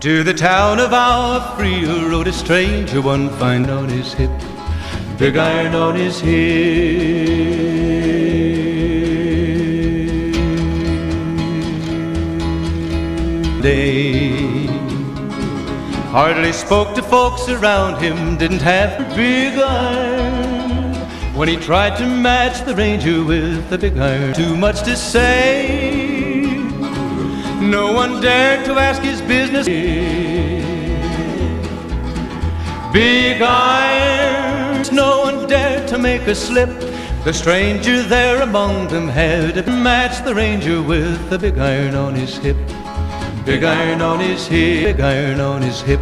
To the town of our Frio rode a stranger, one fine on his hip, big iron on his hip. Day hardly spoke to folks around him, didn't have a big iron. When he tried to match the ranger with the big iron, too much to say. No one dared to ask his business. Big irons, no one dared to make a slip. The stranger there among them had to match the ranger with the big iron on his hip. Big iron on his hip, big iron on his hip,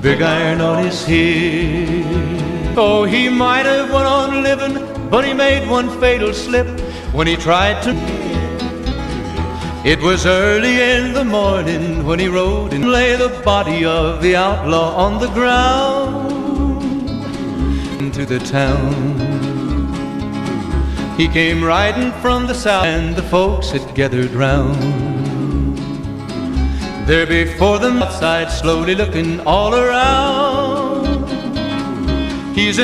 big iron on his hip. Oh, he might have went on living, but he made one fatal slip when he tried to. It was early in the morning when he rode and lay the body of the outlaw on the ground. Into the town he came riding from the south, and the folks had gathered round. There before them outside, slowly looking all around, he's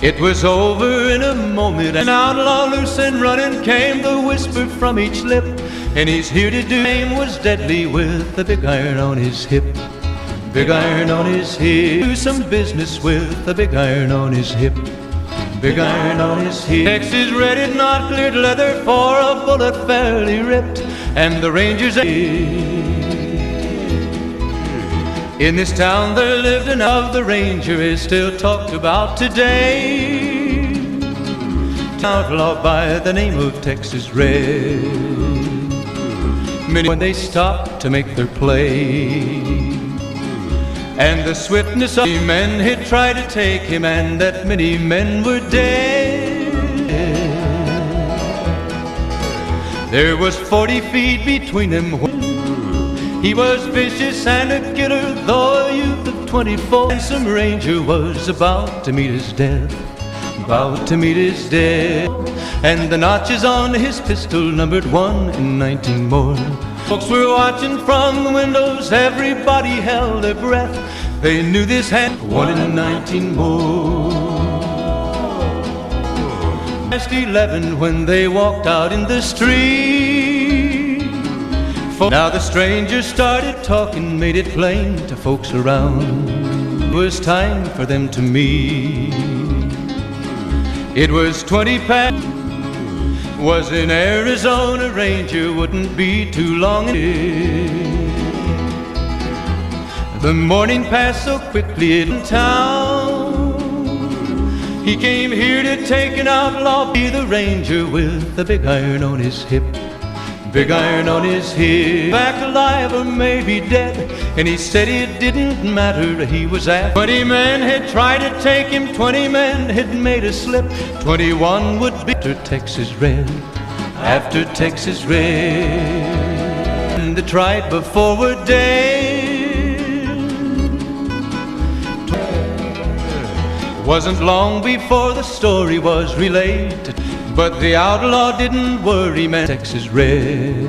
It was over in a moment, an outlaw loose and running came the whisper from each lip, and he's here to do. Name was deadly with the big iron on his hip, big iron on his hip. Do some business with the big iron on his hip, big iron on his hip. Texas red, not cleared leather for a bullet fairly ripped, and the rangers. In this town there lived an of the ranger is still talked about today. Outlaw by the name of Texas Red. Many when they stopped to make their play, and the swiftness of men had tried to take him, and that many men were dead. There was 40 feet between them. He was vicious and a killer, though a youth of 24. And some ranger was about to meet his death, about to meet his death. And the notches on his pistol numbered 1 in 19 more. Folks were watching from the windows, everybody held their breath. They knew this had 1 in 19 more. Past 11 when they walked out in the street. Now the stranger started talking, made it plain to folks around. It was time for them to meet. It was 20 past. Was in Arizona, ranger wouldn't be too long. The morning passed so quickly in town. He came here to take an outlaw, be the ranger with the big iron on his hip, big iron on his hip. Back alive or maybe dead, and he said it didn't matter. He was at 20 men had tried to take him, 20 men had made a slip. 21 would be after Texas Red, after Texas Red. And they tried before were dead. Wasn't long before the story was relayed, but the outlaw didn't worry, man. Texas Red.